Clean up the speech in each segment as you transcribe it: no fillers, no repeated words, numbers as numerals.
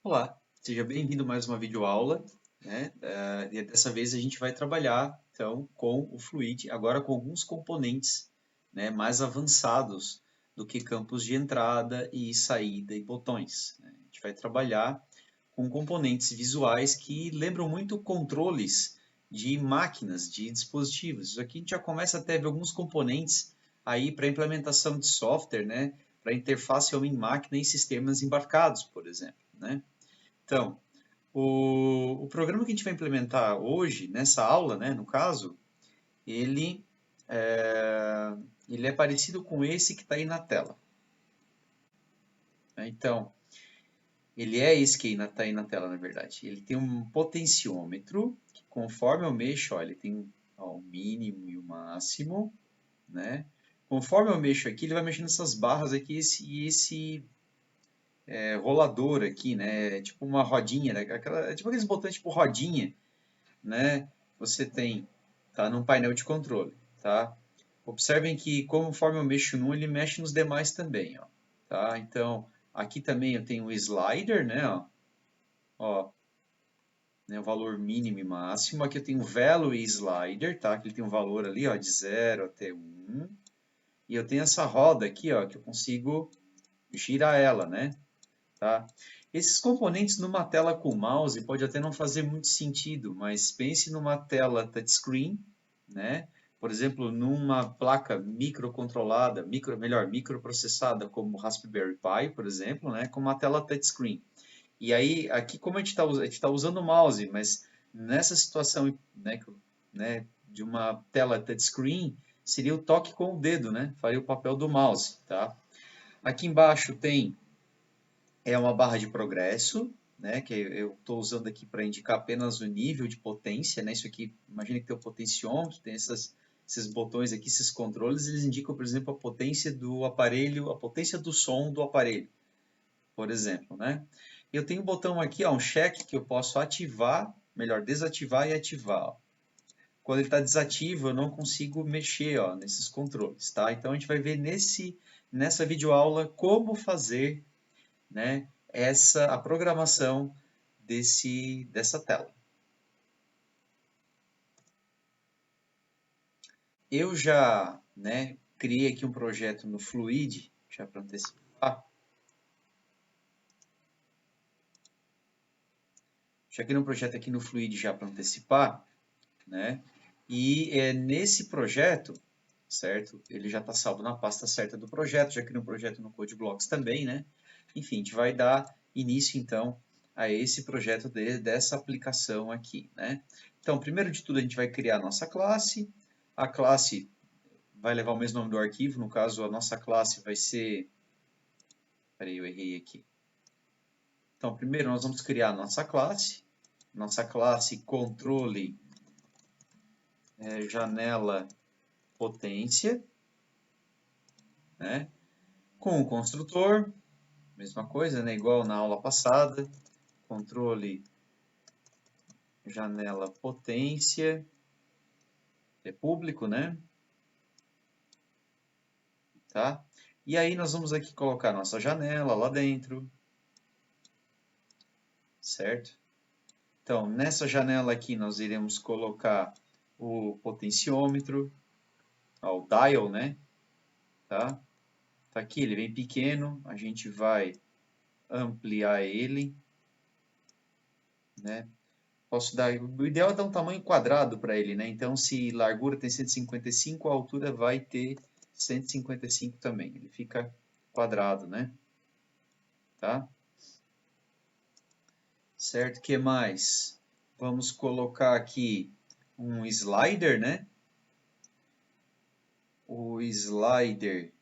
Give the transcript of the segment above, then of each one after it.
Olá, seja bem-vindo a mais uma videoaula, né? E dessa vez a gente vai trabalhar então com o Fluid, agora com alguns componentes, né, mais avançados do que campos de entrada e saída e botões, né? A gente vai trabalhar com componentes visuais que lembram muito controles de máquinas, de dispositivos. Isso aqui a gente já começa a ter alguns componentes aí para implementação de software, né, para interface homem-máquina em sistemas embarcados, por exemplo, né? Então, o programa que a gente vai implementar hoje, nessa aula, né, no caso, ele é, ele é parecido com esse que está aí na tela, né? Então, ele é esse que está aí na tela, na verdade. Ele tem um potenciômetro, que conforme eu mexo, ó, ele tem ó, o mínimo e o máximo, né? Conforme eu mexo aqui, ele vai mexendo essas barras aqui esse rolador aqui, né? É tipo uma rodinha, né? É tipo aqueles botões tipo rodinha, né? Você tem, tá, num painel de controle, tá? Observem que conforme eu mexo num, ele mexe nos demais também, ó, tá? Então, aqui também eu tenho o slider, né, ó, né, o valor mínimo e máximo. Aqui eu tenho o value slider, tá? Que ele tem um valor ali, ó, de 0 até 1. E eu tenho essa roda aqui, ó, que eu consigo girar ela, né? Tá? Esses componentes numa tela com mouse pode até não fazer muito sentido, mas pense numa tela touchscreen, né? Por exemplo, numa placa microcontrolada, microprocessada como o Raspberry Pi, por exemplo, né? Com uma tela touchscreen. E aí, aqui como a gente tá usando o mouse, mas nessa situação, né, né, de uma tela touchscreen, seria o toque com o dedo, né? Faria o papel do mouse, tá? Aqui embaixo tem uma barra de progresso, né, que eu estou usando aqui para indicar apenas o nível de potência, né? Isso aqui, imagina que tem o potenciômetro, tem esses botões aqui, esses controles, eles indicam, por exemplo, a potência do aparelho, a potência do som do aparelho, por exemplo, né? Eu tenho um botão aqui, ó, um check que eu posso ativar, melhor, desativar e ativar. Ó. Quando ele está desativo, eu não consigo mexer, ó, nesses controles, tá? Então a gente vai ver nessa videoaula como fazer, né, a programação dessa tela. Eu já, né, criei aqui um projeto no Fluid, já para antecipar. Já criei um projeto aqui no Fluid já para antecipar, né? E nesse projeto, certo? Ele já está salvo na pasta certa do projeto, já criei um projeto no CodeBlocks também, né? Enfim, a gente vai dar início então a esse projeto dessa aplicação aqui, né? Então, primeiro de tudo, a gente vai criar a nossa classe. A classe vai levar o mesmo nome do arquivo, no caso, a nossa classe vai ser... Peraí, eu errei aqui. Então, primeiro nós vamos criar a nossa classe controle janela potência, né? Com o construtor, mesma coisa, né? Igual na aula passada, controle janela potência, é público, né? Tá? E aí nós vamos aqui colocar nossa janela lá dentro, certo? Então, nessa janela aqui nós iremos colocar o potenciômetro, ó, o dial, né? Tá? Tá aqui, ele vem pequeno, a gente vai ampliar ele, né? Posso dar, o ideal é dar um tamanho quadrado para ele, né? Então, se largura tem 155, a altura vai ter 155 também. Ele fica quadrado, né? Tá? Certo? O que mais? Vamos colocar aqui um slider, né? O slider.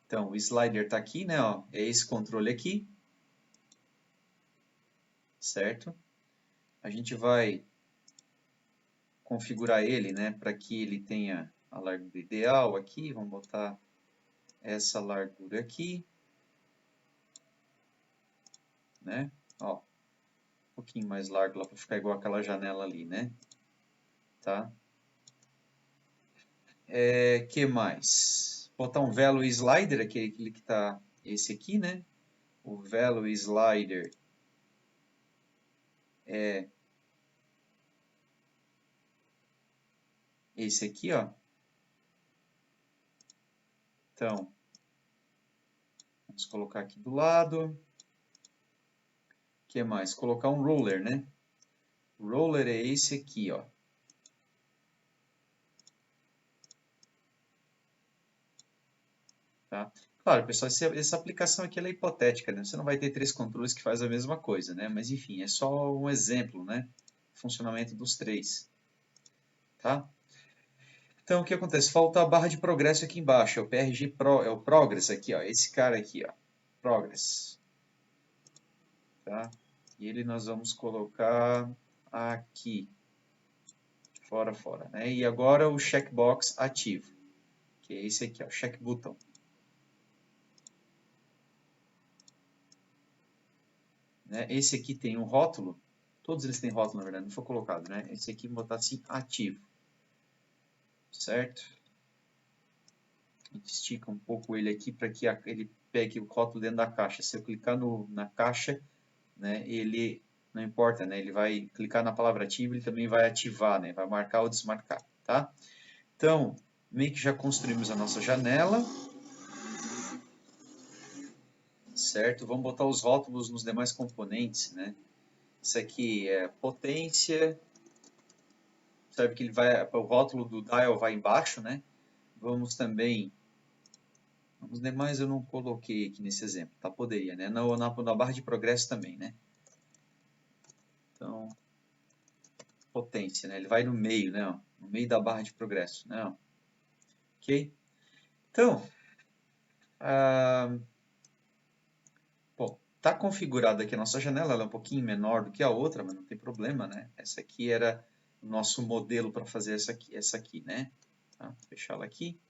Então, o slider está aqui, né? Ó, é esse controle aqui, certo? A gente vai configurar ele, né, para que ele tenha a largura ideal aqui. Vamos botar essa largura aqui, né? Ó. Um pouquinho mais largo lá para ficar igual aquela janela ali, né? Tá? Que mais? Botar um Value Slider, aquele que tá esse aqui, né? O Value Slider é esse aqui, ó. Então, vamos colocar aqui do lado. O que mais? Colocar um roller, né? O roller é esse aqui, ó. Tá? Claro, pessoal, essa aplicação aqui ela é hipotética, né? Você não vai ter 3 controles que fazem a mesma coisa, né? Mas enfim, é só um exemplo, né? Funcionamento dos 3, tá? Então, o que acontece? Falta a barra de progresso aqui embaixo, é o PRG Pro, é o Progress aqui, ó, esse cara aqui, ó, Progress, tá? E ele nós vamos colocar aqui, fora, né? E agora o checkbox ativo, que é esse aqui, ó, check button. Né? Esse aqui tem um rótulo, todos eles têm rótulo, na verdade, não foi colocado, né? Esse aqui vou botar assim, ativo, certo? A gente estica um pouco ele aqui para que ele pegue o rótulo dentro da caixa. Se eu clicar na caixa, né, ele não importa, né, ele vai clicar na palavra ativo, ele também vai ativar, né, vai marcar ou desmarcar, tá? Então, meio que já construímos a nossa janela, certo? Vamos botar os rótulos nos demais componentes, né? Isso aqui é potência, sabe que ele vai, o rótulo do dial vai embaixo, né? Vamos também, os demais eu não coloquei aqui nesse exemplo, tá? Poderia, né? Na barra de progresso também, né? Então, potência, né? Ele vai no meio, né? Ó, no meio da barra de progresso, né? Ó. Ok? Então, bom, tá configurada aqui a nossa janela, ela é um pouquinho menor do que a outra, mas não tem problema, né? Essa aqui era o nosso modelo para fazer essa aqui, né? Tá? Vou fechá-la aqui.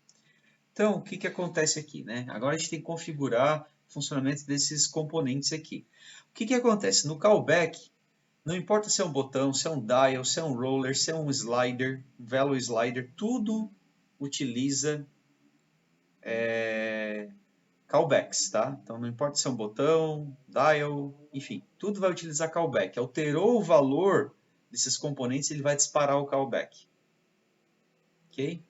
Então, o que que acontece aqui, né? Agora a gente tem que configurar o funcionamento desses componentes aqui. O que que acontece? No callback, não importa se é um botão, se é um dial, se é um roller, se é um slider, um value slider, tudo utiliza callbacks, tá? Então não importa se é um botão, dial, enfim, tudo vai utilizar callback. Alterou o valor desses componentes, ele vai disparar o callback. Ok?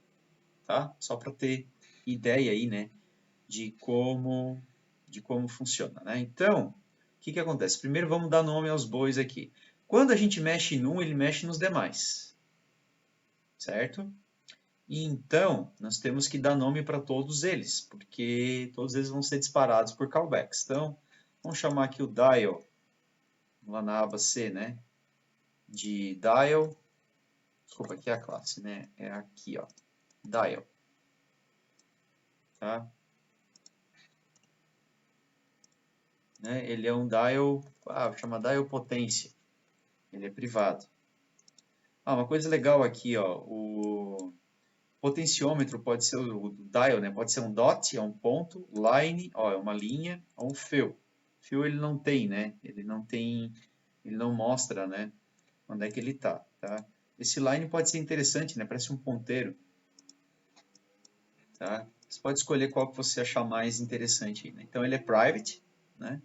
Tá? Só para ter ideia aí, né, de como funciona, né? Então, o que que acontece? Primeiro vamos dar nome aos bois aqui. Quando a gente mexe num, ele mexe nos demais, certo? E então, nós temos que dar nome para todos eles, porque todos eles vão ser disparados por callbacks. Então, vamos chamar aqui o dial, lá na aba C, né? De dial, desculpa, aqui é a classe, né? É aqui, ó, dial, tá? Né? Ele é um dial, chama dial potência, ele é privado. Uma coisa legal aqui, ó, o potenciômetro pode ser o dial, né? Pode ser um dot, é um ponto, line, ó, é uma linha, ou um fill. Fill ele não tem, né? Ele não mostra, né? Onde é que ele tá, tá? Esse line pode ser interessante, né? Parece um ponteiro, tá? Você pode escolher qual que você achar mais interessante, né? Então ele é private, né?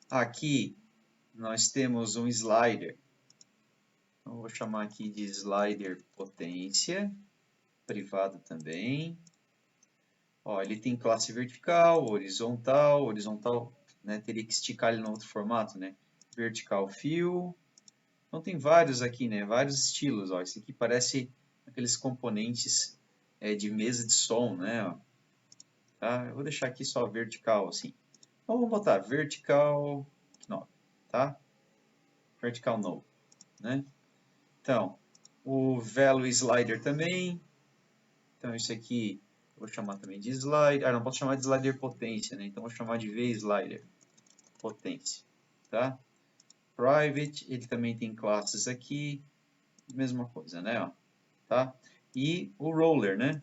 Aqui nós temos um slider. Então, vou chamar aqui de slider potência, privado também. Ó, ele tem classe vertical, horizontal, né, teria que esticar ele no outro formato, né? Vertical fill. Então tem vários aqui, né? Vários estilos, ó. Esse aqui parece aqueles componentes de mesa de som, né? Ó, tá? Eu vou deixar aqui só vertical, assim. Então vamos botar vertical no, tá? Vertical no, né? Então, o value slider também. Então isso aqui vou chamar também de slider. Não posso chamar de slider potência, né? Então vou chamar de V-slider potência, tá? Private, ele também tem classes aqui, mesma coisa, né? Ó, tá? E o roller, né?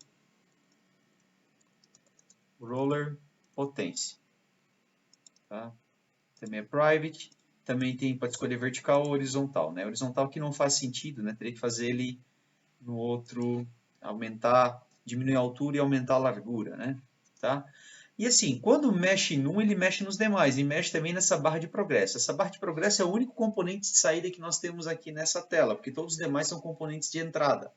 O roller potência, tá? Também é private. Também tem, pode escolher vertical ou horizontal, né? Horizontal que não faz sentido, né? Teria que fazer ele no outro, aumentar, diminuir a altura e aumentar a largura, né? Tá? E assim, quando mexe num, ele mexe nos demais e mexe também nessa barra de progresso. Essa barra de progresso é o único componente de saída que nós temos aqui nessa tela, porque todos os demais são componentes de entrada.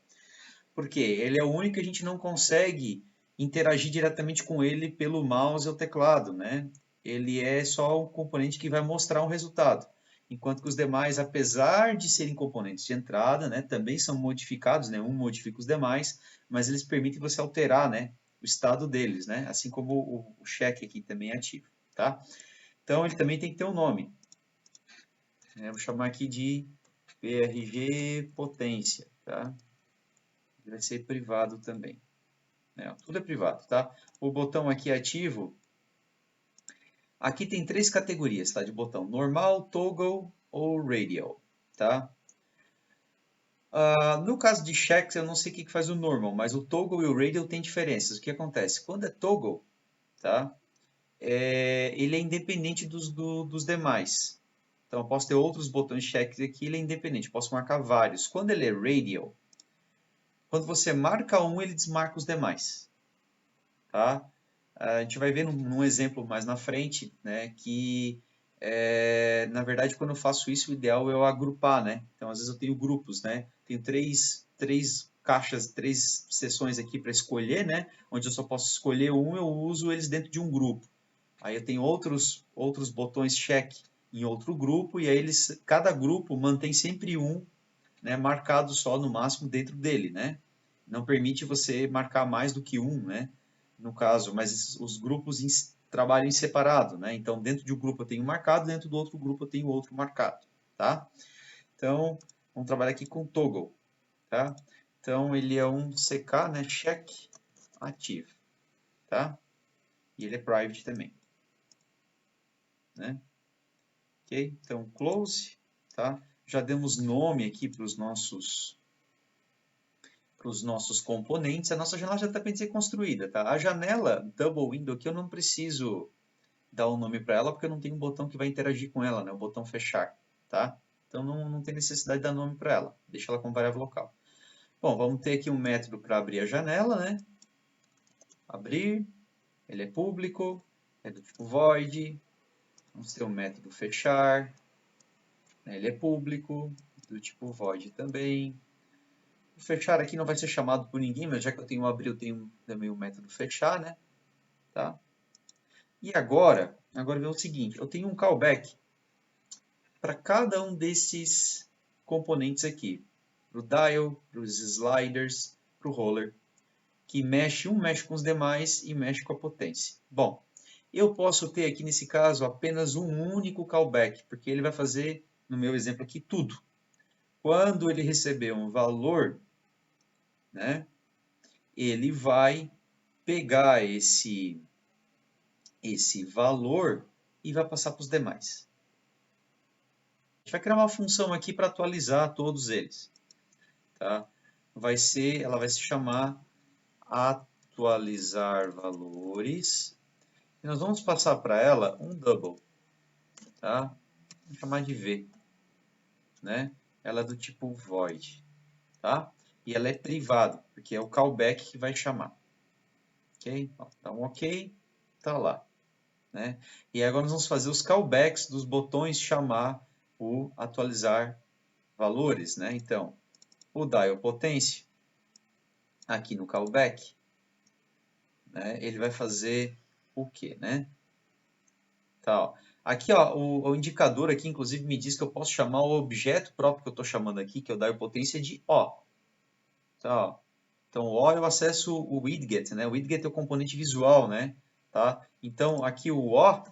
Por quê? Ele é o único que a gente não consegue interagir diretamente com ele pelo mouse ou teclado, né? Ele é só um componente que vai mostrar um resultado. Enquanto que os demais, apesar de serem componentes de entrada, né, também são modificados, né? Um modifica os demais, mas eles permitem você alterar, né, o estado deles, né? Assim como o check aqui também é ativo, tá? Então ele também tem que ter um nome. Eu vou chamar aqui de PRG potência, tá? Vai ser privado também. Tudo é privado, tá? O botão aqui é ativo. Aqui tem três categorias, tá? De botão: normal, toggle ou radial, tá? No caso de checks, eu não sei o que faz o normal, mas o toggle e o radial têm diferenças. O que acontece? Quando é toggle, tá? Ele é independente dos demais. Então, eu posso ter outros botões checks aqui, ele é independente. Posso marcar vários. Quando ele é radial, quando você marca um, ele desmarca os demais, tá? A gente vai ver num exemplo mais na frente, né, que na verdade quando eu faço isso o ideal é eu agrupar, né? Então às vezes eu tenho grupos, né? Tenho três caixas, três seções aqui para escolher, né? Onde eu só posso escolher um, eu uso eles dentro de um grupo. Aí eu tenho outros botões check em outro grupo e aí cada grupo mantém sempre um, né, marcado só no máximo dentro dele, né? Não permite você marcar mais do que um, né? No caso, mas os grupos trabalham em separado, né? Então, dentro de um grupo eu tenho marcado, dentro do outro grupo eu tenho outro marcado, tá? Então, vamos trabalhar aqui com toggle, tá? Então, ele é um CK, né? Check ativo, tá? E ele é private também, né? Ok? Então, close, tá? Já demos nome aqui para os nossos componentes, a nossa janela já está bem ser construída, tá? A janela Double Window aqui eu não preciso dar um nome para ela porque eu não tenho um botão que vai interagir com ela, né? O botão fechar, tá? Então não tem necessidade de dar nome para ela, deixa ela como variável local. Bom, vamos ter aqui um método para abrir a janela, né? Abrir, ele é público, é do tipo void. Vamos ter o método fechar, né? Ele é público, do tipo void também. O fechar aqui não vai ser chamado por ninguém, mas já que eu tenho o abrir, eu tenho também o método fechar, né? Tá? E agora vem o seguinte, eu tenho um callback para cada um desses componentes aqui. Para o dial, para os sliders, para o roller, que um mexe com os demais e mexe com a potência. Bom, eu posso ter aqui nesse caso apenas um único callback, porque ele vai fazer, no meu exemplo aqui, tudo. Quando ele receber um valor, né, ele vai pegar esse valor e vai passar para os demais. A gente vai criar uma função aqui para atualizar todos eles. Tá? Ela vai se chamar atualizar valores. E nós vamos passar para ela um double. Tá? Vamos chamar de V. Né? Ela é do tipo void. Tá? E ela é privada, porque é o callback que vai chamar. Ok? Dá um ok, tá lá. Né? E agora nós vamos fazer os callbacks dos botões chamar o atualizar valores. Né? Então, o dial potência, aqui no callback, né, ele vai fazer o quê? Né? Tá, ó. Aqui ó, o indicador aqui, inclusive, me diz que eu posso chamar o objeto próprio que eu estou chamando aqui, que é o dial potência, de O. Tá, ó. Então, o O eu acesso o widget, né? O widget é o componente visual, né? Tá? Então, aqui o O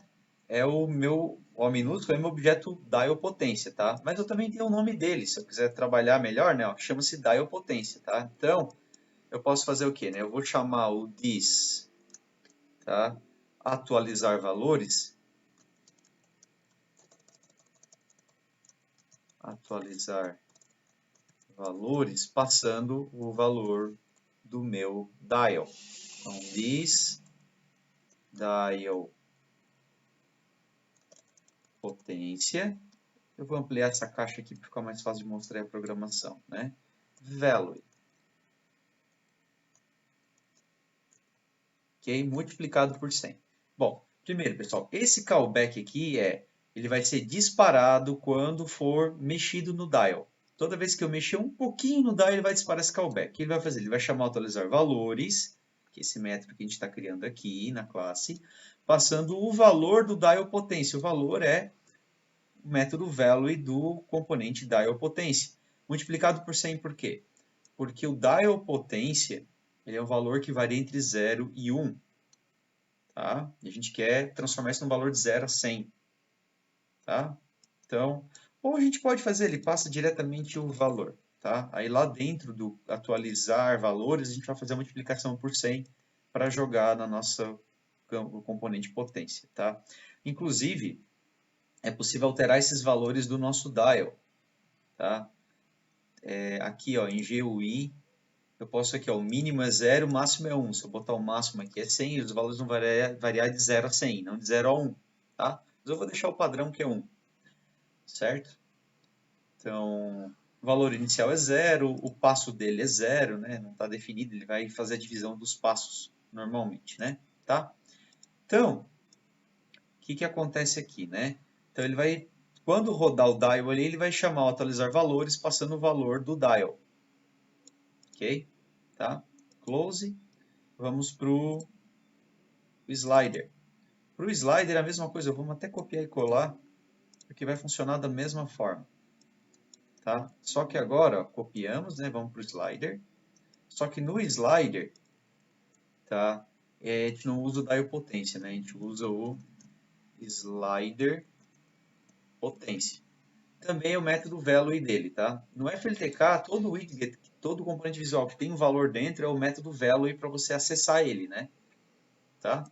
é o meu O minúsculo, é o meu objeto dial potência, tá? Mas eu também tenho o nome dele, se eu quiser trabalhar melhor, né? Chama-se dial potência, tá? Então, eu posso fazer o quê, né? Eu vou chamar o this, tá? Atualizar valores. Atualizar valores, passando o valor do meu dial. Então, this dial potência, Eu vou ampliar essa caixa aqui para ficar mais fácil de mostrar a programação, né? Value. Ok? Multiplicado por 100. Bom, primeiro, pessoal, esse callback aqui ele vai ser disparado quando for mexido no dial. Toda vez que eu mexer um pouquinho no dial, ele vai disparar esse callback. O que ele vai fazer? Ele vai chamar o atualizar valores, que é esse método que a gente está criando aqui na classe, passando o valor do dial potência. O valor é o método value do componente dial potência. Multiplicado por 100 por quê? Porque o dial potência ele é um valor que varia entre 0 e 1. Tá? E a gente quer transformar isso num valor de 0 a 100. Tá? Então, ou a gente pode fazer, ele passa diretamente o valor. Tá? Aí lá dentro do atualizar valores, a gente vai fazer a multiplicação por 100 para jogar na nossa componente potência. Tá? Inclusive, é possível alterar esses valores do nosso dial. Tá? Aqui ó, em GUI, eu posso aqui, ó, o mínimo é 0, o máximo é 1. Se eu botar o máximo aqui é 100, os valores vão variar de 0 a 100, não de 0 a 1. Tá? Mas eu vou deixar o padrão que é 1. Certo? Então, o valor inicial é 0, o passo dele é 0, né? Não está definido, ele vai fazer a divisão dos passos normalmente, né? Tá? Então, o que acontece aqui, né? Então, ele vai, quando rodar o dial ali, ele vai chamar o atualizar valores, passando o valor do dial. Ok? Tá? Close. Vamos para o slider. Para o slider é a mesma coisa, vamos até copiar e colar, porque vai funcionar da mesma forma. Tá? Só que agora, ó, copiamos, né? Vamos para o slider. Só que no slider, tá? A gente não usa o dial potência, né? A gente usa o slider potência. Também é o método value dele, tá? No FLTK, todo widget, todo componente visual que tem um valor dentro é o método value para você acessar ele, né? Tá?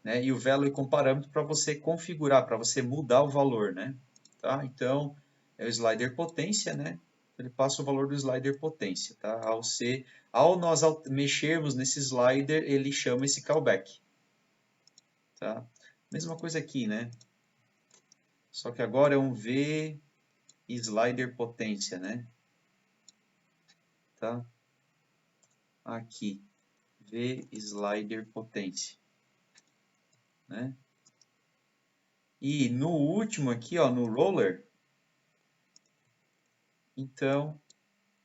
Né? E o value com parâmetro para você configurar, para você mudar o valor, né? Tá? Então, é o slider potência, né? Ele passa o valor do slider potência, tá? Ao nós mexermos nesse slider, ele chama esse callback, tá? Mesma coisa aqui, né? Só que agora é um V slider potência, né? Tá? Aqui, V slider potência, né? E no último aqui, ó, no roller, então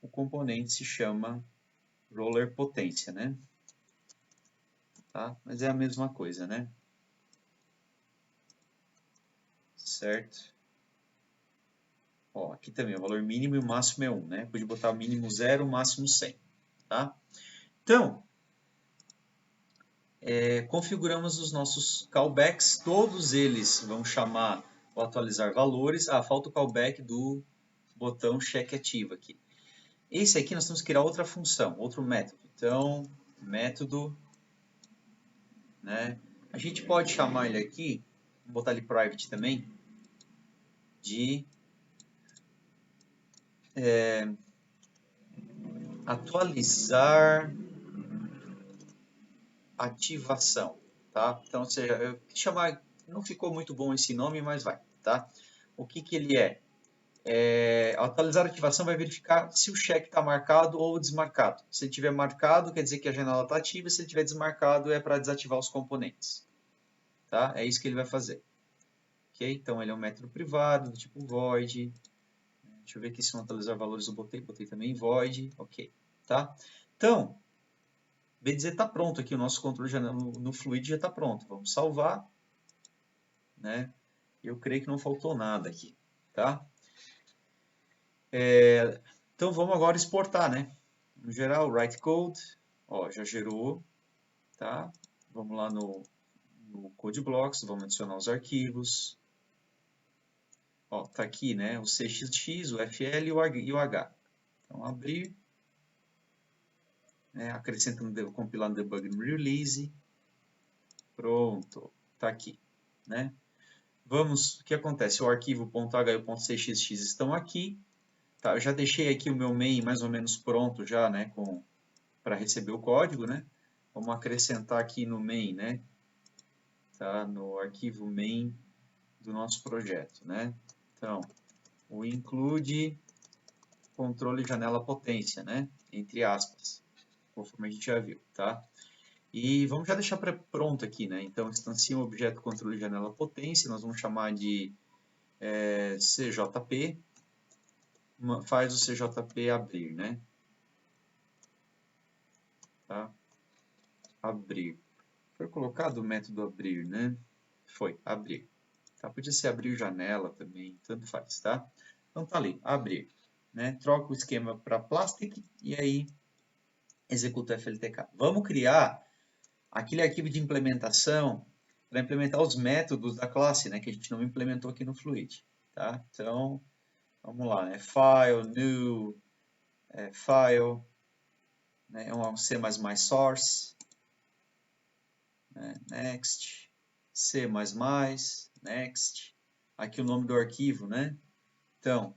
o componente se chama roller potência, né? Tá? Mas é a mesma coisa, né? Certo? Ó, aqui também, o valor mínimo e o máximo é 1, né? Pode botar o mínimo 0, o máximo 100, tá? Então, configuramos os nossos callbacks, todos eles vão chamar o atualizar valores. Ah, falta o callback do botão check ativo aqui. Esse aqui nós temos que criar outra função, outro método. Então, método, né? A gente pode chamar ele aqui, vou botar ele private também, de atualizar ativação, tá? Então, ou seja, eu chamar, não ficou muito bom esse nome, mas vai, tá? O que ele é? Atualizar a ativação vai verificar se o cheque está marcado ou desmarcado. Se ele tiver marcado, quer dizer que a janela está ativa, se ele tiver desmarcado, é para desativar os componentes, tá? É isso que ele vai fazer. Ok? Então, ele é um método privado, do tipo void. Deixa eu ver aqui se não atualizar valores eu botei também void, ok, tá? Então, bem dizer, está pronto aqui, o nosso controle já no Fluid já está pronto. Vamos salvar, né? Eu creio que não faltou nada aqui, tá? Então vamos agora exportar, né? No geral, write code, ó, já gerou, tá? Vamos lá no Code Blocks, vamos adicionar os arquivos. Ó, tá aqui, né? O CXX, o FL e o H. Então abrir, né? Acrescentando, compilando debug no release. Pronto, tá aqui, né? Vamos, o que acontece? O arquivo .h e o .cxx estão aqui. Tá, eu já deixei aqui o meu main mais ou menos pronto já, né, para receber o código, né? Vamos acrescentar aqui no main, né? Tá, no arquivo main do nosso projeto, né? Então, o include controle janela potência, né? Entre aspas, conforme a gente já viu, tá? E vamos já deixar pronto aqui, né? Então, instancia um objeto controle janela potência, nós vamos chamar de CJP, faz o CJP abrir, né? Tá? Abrir. Foi colocado o método abrir, né? Foi, abrir. Tá? Podia ser abrir janela também, tanto faz, tá? Então tá ali, abrir. Né? Troca o esquema para plastic e aí executa o FLTK. Vamos criar aquele arquivo de implementação para implementar os métodos da classe, né? Que a gente não implementou aqui no Fluid. Tá? Então, vamos lá, né? File, new, file, né? Um C++ source, né? Next, C++, next, aqui o nome do arquivo, né? Então,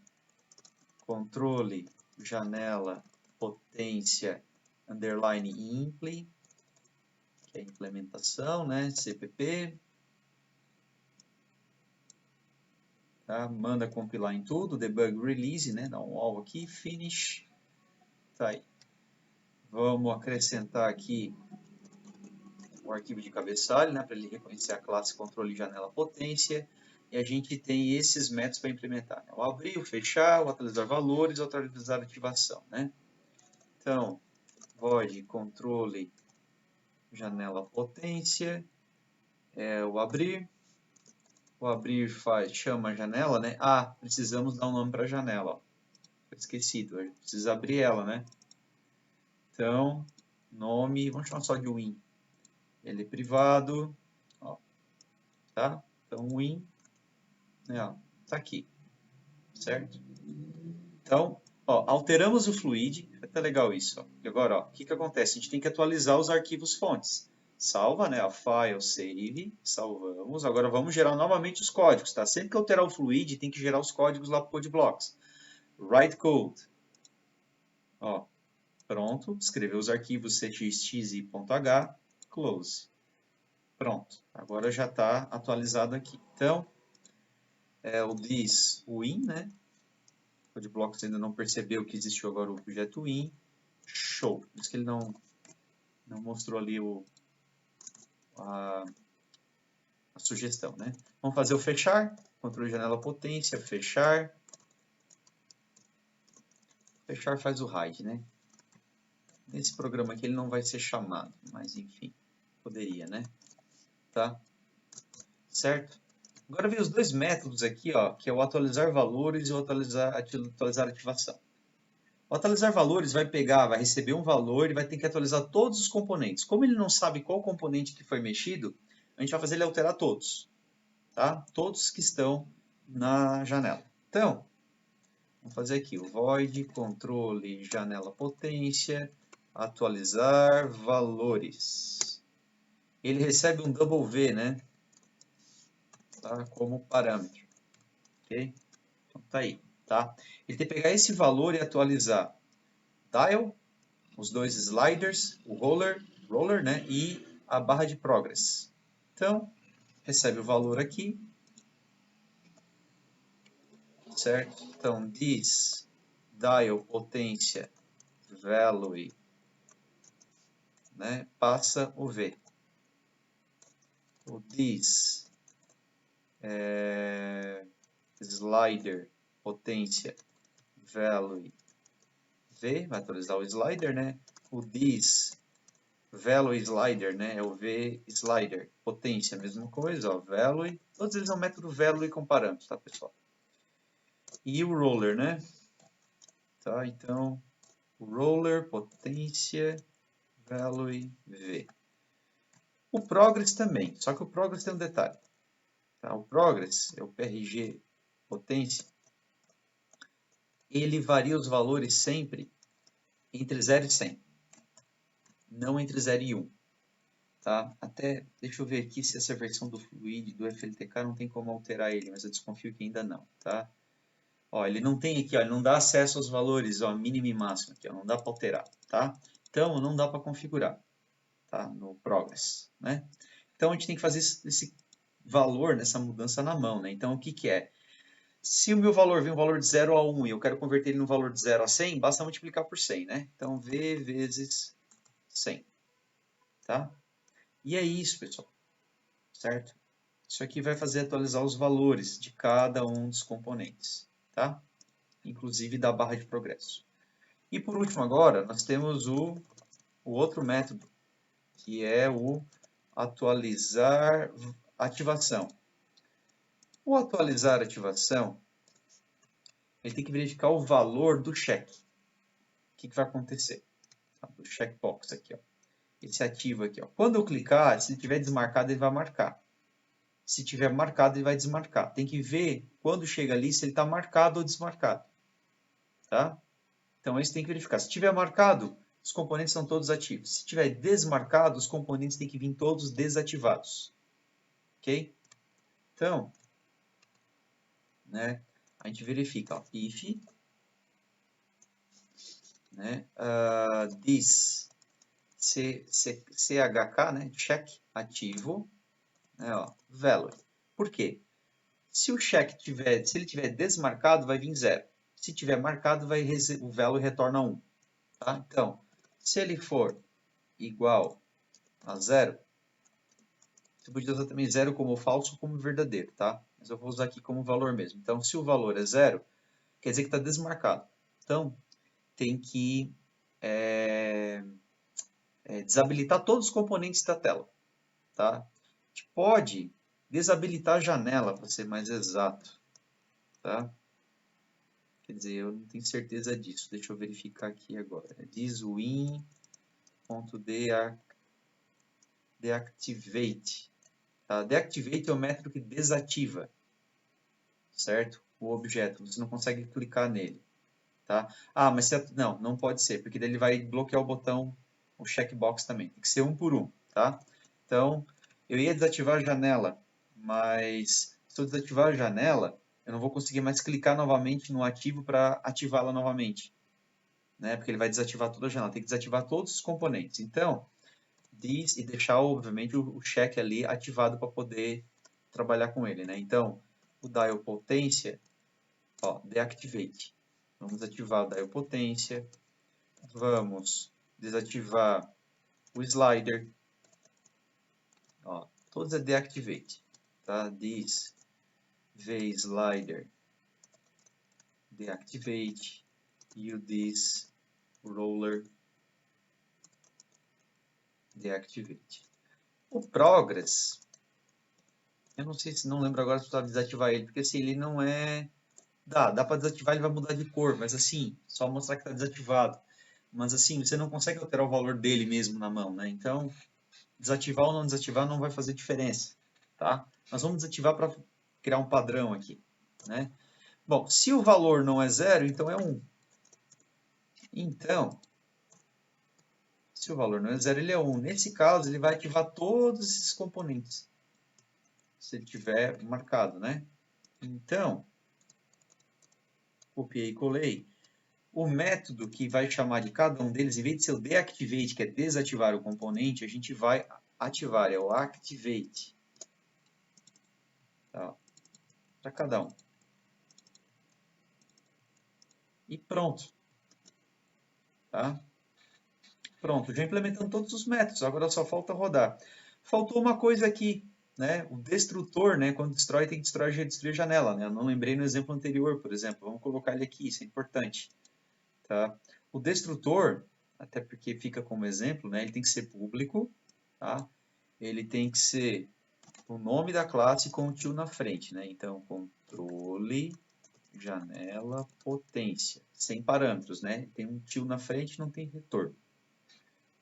controle, janela, potência, underline impl, que é a implementação, né? CPP, tá? Manda compilar em tudo, debug release, né? Dá um all aqui, finish, tá aí. Vamos acrescentar aqui o arquivo de cabeçalho, né? Para ele reconhecer a classe controle, janela, potência. E a gente tem esses métodos para implementar, né? O abrir, o fechar, o atualizar valores, o atualizar ativação, né? Então, void controle janela potência, o abrir chama a janela, né? Ah, precisamos dar um nome para a janela, ó. Foi esquecido, a gente precisa abrir ela, né? Então, nome, vamos chamar só de win. Ele é privado, ó, tá? Então, win, né, ó, tá aqui, certo? Então, ó, alteramos o fluid, tá legal isso, ó. E agora, ó, o que que acontece? A gente tem que atualizar os arquivos fontes. Salva, né, a file save, salvamos. Agora vamos gerar novamente os códigos, tá? Sempre que alterar o fluid, tem que gerar os códigos lá para o CodeBlocks. Write code. Ó, pronto, escreveu os arquivos ctxt.h, close. Pronto, agora já está atualizado aqui. Então, o this win, né? O CodeBlocks ainda não percebeu que existiu agora o objeto win. Show. Por isso que ele não mostrou ali a sugestão, né? Vamos fazer o fechar. Controle janela potência, fechar. Fechar faz o hide, né? Nesse programa aqui ele não vai ser chamado, mas enfim, poderia, né? Tá? Certo? Agora vem os dois métodos aqui, ó, que é o atualizar valores e o atualizar ativação. O atualizar valores vai pegar, vai receber um valor e vai ter que atualizar todos os componentes. Como ele não sabe qual componente que foi mexido, a gente vai fazer ele alterar todos, tá? Todos que estão na janela. Então, vamos fazer aqui o void controle janela potência atualizar valores. Ele recebe um double V, né? Tá? Como parâmetro, ok? Então tá aí, tá? Ele tem que pegar esse valor e atualizar dial, os dois sliders, o roller, né? E a barra de progress. Então, recebe o valor aqui, certo? Então, this dial potência value, né? Passa o V. O this slider potência value V, vai atualizar o slider, né? O this value slider, né? É o V slider. Potência, mesma coisa, ó, value. Todos eles são método value com parâmetros, tá, pessoal? E o roller, né? Tá, então, o roller, potência, value, V. O progress também, só que o progress tem um detalhe. Tá? O progress é o PRG potência. Ele varia os valores sempre entre 0 e 100. Não entre 0 e 1. Tá? Até, deixa eu ver aqui se essa versão do Fluid, do FLTK, não tem como alterar ele, mas eu desconfio que ainda não, tá? Ó, ele não tem aqui, ó, ele não dá acesso aos valores, ó, mínimo e máximo aqui, ó, não dá para alterar, tá? Então, não dá para configurar, tá? No Progress, né? Então, a gente tem que fazer esse valor nessa mudança na mão, né? Então, o que que é? Se o meu valor vem um valor de 0 a 1 e eu quero converter ele no valor de 0 a 100, basta multiplicar por 100, né? Então, V vezes 100, tá? E é isso, pessoal, certo? Isso aqui vai fazer atualizar os valores de cada um dos componentes, tá? Inclusive da barra de progresso. E por último agora, nós temos o outro método, que é o atualizar ativação. O atualizar ativação, ele tem que verificar o valor do cheque. O que vai acontecer? Do checkbox aqui, ó. Ele se ativa aqui, ó. Quando eu clicar, se ele tiver desmarcado, ele vai marcar. Se tiver marcado, ele vai desmarcar. Tem que ver quando chega ali se ele está marcado ou desmarcado, tá? Então, isso tem que verificar. Se tiver marcado, os componentes são todos ativos. Se tiver desmarcado, os componentes têm que vir todos desativados. Ok? Então, né, a gente verifica, ó, if, né, this chk, né, check ativo, né, ó, value. Por quê? Se o check se ele tiver desmarcado, vai vir 0. Se tiver marcado, o value retorna 1. Tá? Então, se ele for igual a 0, você podia usar também 0 como falso ou como verdadeiro, tá? Mas eu vou usar aqui como valor mesmo. Então, se o valor é 0, quer dizer que está desmarcado. Então, tem que desabilitar todos os componentes da tela, tá? A gente pode desabilitar a janela, para ser mais exato, tá? Quer dizer, eu não tenho certeza disso. Deixa eu verificar aqui agora. Diz win.deactivate. Tá? Deactivate é o método que desativa, certo? O objeto. Você não consegue clicar nele. Tá? Ah, mas não pode ser, porque daí ele vai bloquear o botão, o checkbox também. Tem que ser um por um, tá? Então, eu ia desativar a janela, mas se eu desativar a janela, eu não vou conseguir mais clicar novamente no ativo para ativá-la novamente, né? Porque ele vai desativar toda a janela. Tem que desativar todos os componentes. Então, e deixar, obviamente, o check ali ativado para poder trabalhar com ele, né? Então, o dial potência, ó, deactivate. Vamos ativar o dial potência. Vamos desativar o slider. Ó, todos é deactivate. Tá? This vSlider deactivate. E o this roller deactivate. O progress, eu não sei se não lembro agora se precisava desativar ele, porque assim, ele não é... Dá para desativar, ele vai mudar de cor, mas assim, só mostrar que está desativado. Mas assim, você não consegue alterar o valor dele mesmo na mão, né? Então, desativar ou não desativar não vai fazer diferença, tá? Nós vamos desativar para criar um padrão aqui, né? Bom, se o valor não é 0, então é 1. Então, se o valor não é 0, ele é 1. Nesse caso, ele vai ativar todos esses componentes, se ele tiver marcado, né? Então, copiei e colei. O método que vai chamar de cada um deles, em vez de ser o deactivate, que é desativar o componente, a gente vai ativar, é o activate. Tá? Para cada um. E pronto. Tá? Pronto, já implementando todos os métodos, agora só falta rodar. Faltou uma coisa aqui, né? O destrutor, né? Quando destrói, tem que destruir a janela, né? Eu não lembrei no exemplo anterior, por exemplo. Vamos colocar ele aqui, isso é importante. Tá? O destrutor, até porque fica como exemplo, né? Ele tem que ser público, tá? Ele tem que ser o nome da classe com o tio na frente, né? Então, controle, janela, potência, sem parâmetros, né? Tem um tio na frente, não tem retorno,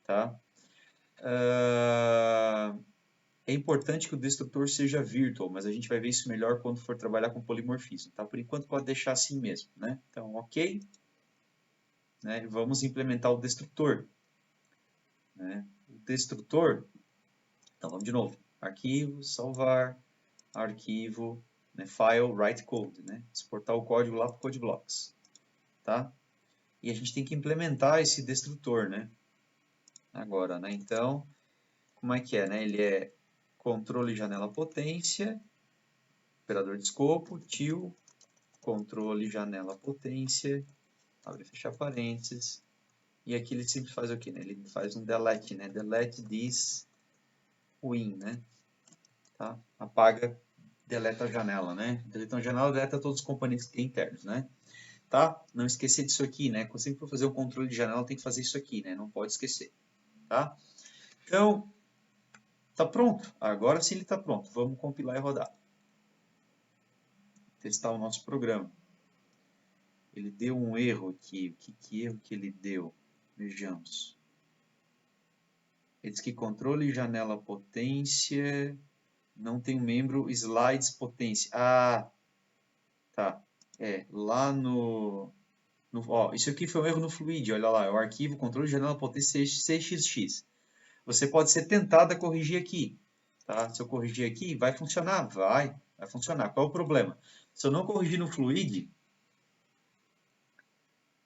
tá? É importante que o destrutor seja virtual, mas a gente vai ver isso melhor quando for trabalhar com polimorfismo, tá? Por enquanto pode deixar assim mesmo, né? Então, ok, né? Vamos implementar o destrutor, né? O destrutor, então vamos de novo, arquivo, salvar, arquivo, né? File, write code, né? Exportar o código lá para o CodeBlocks, tá? E a gente tem que implementar esse destrutor, né? Agora, né? Então, como é que é, né? Ele é controle janela potência, operador de escopo, tio, controle, janela, potência, abre e fecha parênteses, e aqui ele sempre faz o quê, né? Ele faz um delete, né? Delete this win, né? Tá? Apaga, deleta a janela, né? Deleta a janela, deleta todos os componentes que tem internos, né? Tá? Não esquecer disso aqui, né? Quando sempre for fazer o controle de janela, tem que fazer isso aqui, né? Não pode esquecer, tá? Então, tá pronto. Agora sim ele tá pronto. Vamos compilar e rodar. Testar o nosso programa. Ele deu um erro aqui. Que erro que ele deu? Vejamos. Ele diz que controle, janela, potência, não tem um membro, slides, potência. Ah, tá. Lá ó, isso aqui foi um erro no Fluid, olha lá, é o arquivo controle, janela, potência, CXX. Você pode ser tentado a corrigir aqui, tá? Se eu corrigir aqui, vai funcionar? Vai funcionar. Qual é o problema? Se eu não corrigir no Fluid,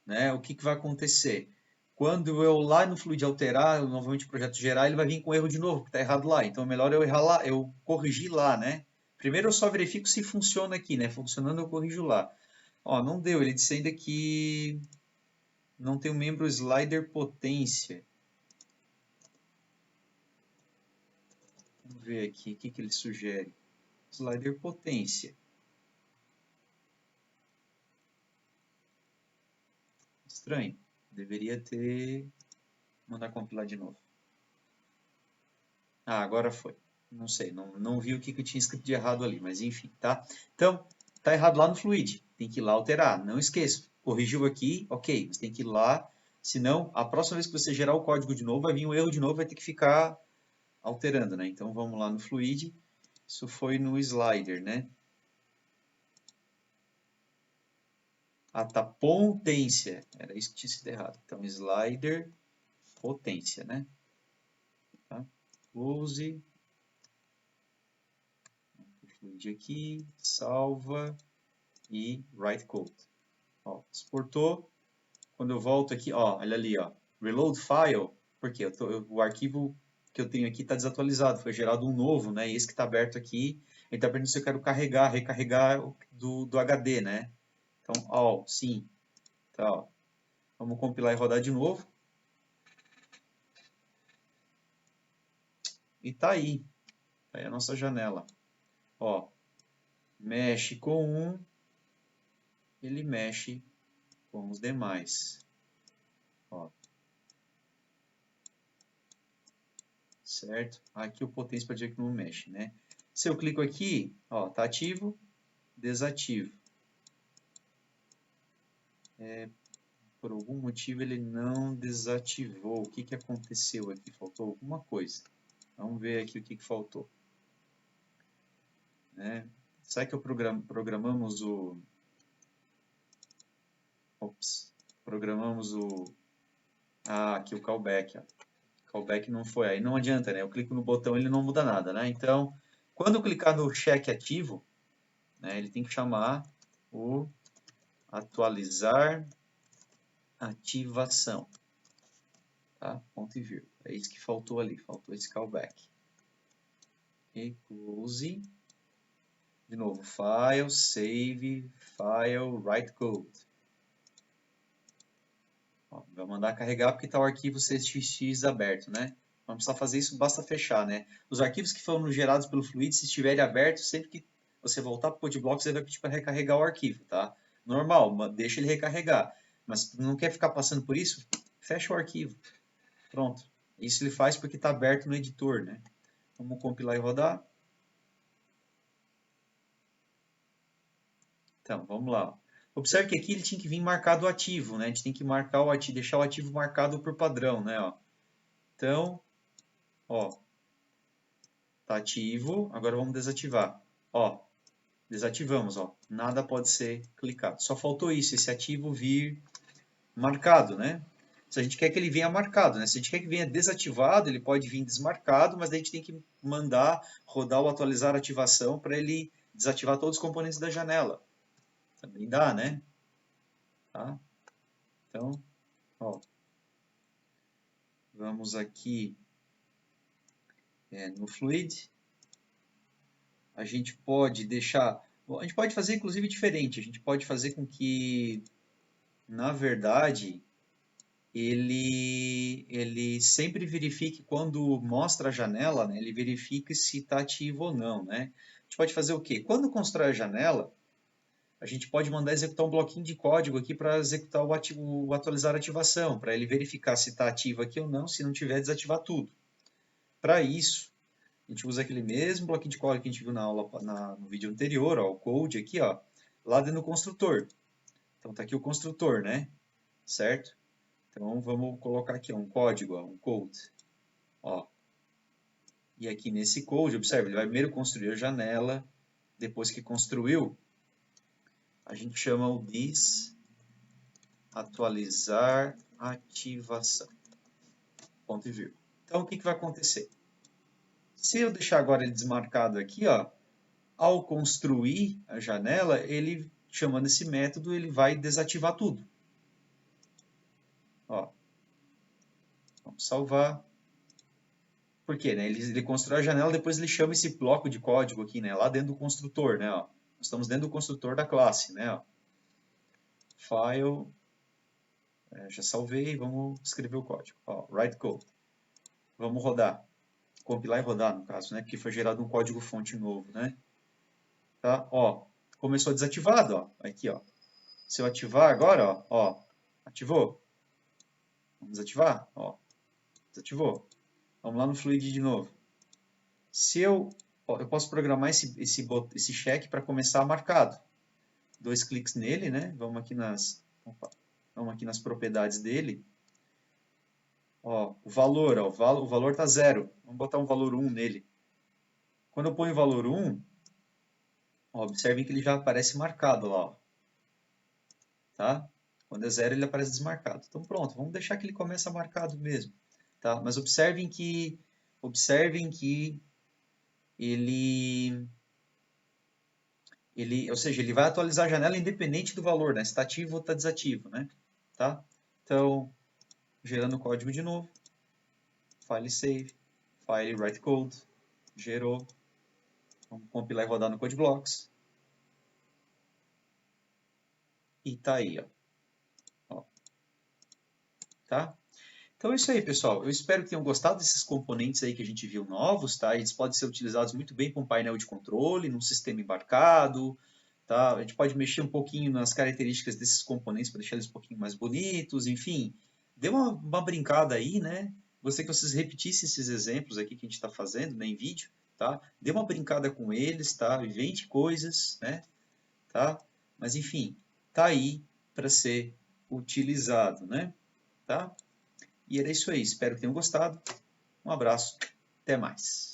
né, o que vai acontecer? Quando eu lá no Fluid alterar, novamente o projeto gerar, ele vai vir com erro de novo, que está errado lá. Então é melhor eu errar lá, eu corrigir lá, né? Primeiro eu só verifico se funciona aqui, né? Funcionando eu corrijo lá. Ó, não deu, ele disse ainda que não tem o membro slider potência. Vamos ver aqui, o que ele sugere? Slider potência. Estranho. Deveria ter... Mandar compilar de novo. Ah, agora foi. Não sei, não vi o que eu tinha escrito de errado ali, mas enfim, tá? Então, tá errado lá no Fluid. Tem que ir lá alterar. Não esqueça. Corrigiu aqui, ok. Você tem que ir lá. Senão, a próxima vez que você gerar o código de novo, vai vir um erro de novo, vai ter que ficar alterando, né? Então, vamos lá no Fluid. Isso foi no slider, né? Ah, tá. Potência. Era isso que tinha sido errado. Então, slider, potência, né? Tá? Close. Fluid aqui. Salva. E write code. Ó, exportou. Quando eu volto aqui, ó, olha ali, ó, reload file, porque o arquivo que eu tenho aqui está desatualizado, foi gerado um novo, né? E esse que está aberto aqui, ele está perguntando se eu quero recarregar do HD, né? Então, ó, sim, tá, ó. Vamos compilar e rodar de novo. E tá aí a nossa janela. Ó, mexe com um, ele mexe com os demais. Ó, certo? Aqui o potência para dizer que não mexe, né? Se eu clico aqui, ó, tá ativo, desativo. Por algum motivo ele não desativou. O que que aconteceu aqui? Faltou alguma coisa. Vamos ver aqui o que que faltou. Né? Será que eu programamos o... Ops. Programamos o... Ah, aqui o callback. Ó. Callback não foi. Aí não adianta, né? Eu clico no botão e ele não muda nada, né? Então, quando eu clicar no check ativo, né, ele tem que chamar o atualizar ativação. Tá? Ponto e vírgula. É isso que faltou ali. Faltou esse callback. E close. De novo, File, Save, File, Write Code. Ó, vai mandar carregar porque está o arquivo CXX aberto, né? Não precisa fazer isso, basta fechar, né? Os arquivos que foram gerados pelo Fluid, se estiverem abertos, sempre que você voltar para o CodeBlock, você vai pedir para recarregar o arquivo, tá? Normal, deixa ele recarregar. Mas não quer ficar passando por isso? Fecha o arquivo. Pronto. Isso ele faz porque está aberto no editor, né? Vamos compilar e rodar. Então, vamos lá. Observe que aqui ele tinha que vir marcado ativo, né? A gente tem que marcar o ativo, deixar o ativo marcado por padrão, né? Ó. Então, ó, tá ativo. Agora vamos desativar. Ó, desativamos, ó. Nada pode ser clicado. Só faltou isso, esse ativo vir marcado, né? Se a gente quer que ele venha marcado, né? Se a gente quer que venha desativado, ele pode vir desmarcado, mas daí a gente tem que mandar rodar o atualizar ativação para ele desativar todos os componentes da janela. Também dá, né? Tá? Então, ó, vamos aqui no Fluid. A gente pode deixar A gente pode fazer, inclusive, diferente. A gente pode fazer com que, na verdade, ele sempre verifique quando mostra a janela, né? Ele verifique se está ativo ou não, né? A gente pode fazer o quê? Quando constrói a janela, a gente pode mandar executar um bloquinho de código aqui para executar o atualizar a ativação, para ele verificar se está ativo aqui ou não, se não tiver, desativar tudo. Para isso, a gente usa aquele mesmo bloquinho de código que a gente viu na aula, no vídeo anterior, ó, o code aqui, ó, lá dentro do construtor. Então tá aqui o construtor, né? Certo? Então vamos colocar aqui ó, um código, ó, um code. Ó. E aqui nesse code, observe, ele vai primeiro construir a janela, depois que construiu, a gente chama o this atualizar ativação. Ponto e vírgula. Então o que vai acontecer? Se eu deixar agora ele desmarcado aqui, ó, ao construir a janela, ele, chamando esse método, ele vai desativar tudo. Ó, vamos salvar. Por quê? Né? Ele constrói a janela, depois ele chama esse bloco de código aqui, né? Lá dentro do construtor, né? Ó. Nós estamos dentro do construtor da classe, né? Ó. File, já salvei, vamos escrever o código. Ó, write code. Vamos rodar. Compilar e rodar, no caso, né? Porque foi gerado um código fonte novo, né? Tá? Ó, começou desativado, ó. Aqui, ó. Se eu ativar agora, ó, ativou. Vamos desativar, ó, desativou. Vamos lá no Fluid de novo. Se eu posso programar esse check para começar marcado. 2 cliques nele, né? Vamos aqui nas propriedades dele. Ó, o valor, ó, o valor está 0. Vamos botar um valor 1 nele. Quando eu ponho o valor 1, ó, observem que ele já aparece marcado lá, ó. Tá? Quando é 0, ele aparece desmarcado. Então pronto, vamos deixar que ele começa marcado mesmo. Tá? Mas observem que ele, ou seja, ele vai atualizar a janela independente do valor, né? Se está ativo ou está desativo, né? Tá? Então, gerando o código de novo, file save, file write code, gerou, vamos compilar e rodar no CodeBlocks. E tá aí, ó. Tá? Então é isso aí, pessoal. Eu espero que tenham gostado desses componentes aí que a gente viu novos, tá? Eles podem ser utilizados muito bem com um painel de controle, num sistema embarcado, tá? A gente pode mexer um pouquinho nas características desses componentes para deixar eles um pouquinho mais bonitos, enfim. Dê uma brincada aí, né? Gostaria que vocês repetissem esses exemplos aqui que a gente está fazendo, né, em vídeo, tá? Dê uma brincada com eles, tá? Invente coisas, né? Tá? Mas enfim, tá aí para ser utilizado, né? Tá? E era isso aí. Espero que tenham gostado. Um abraço. Até mais.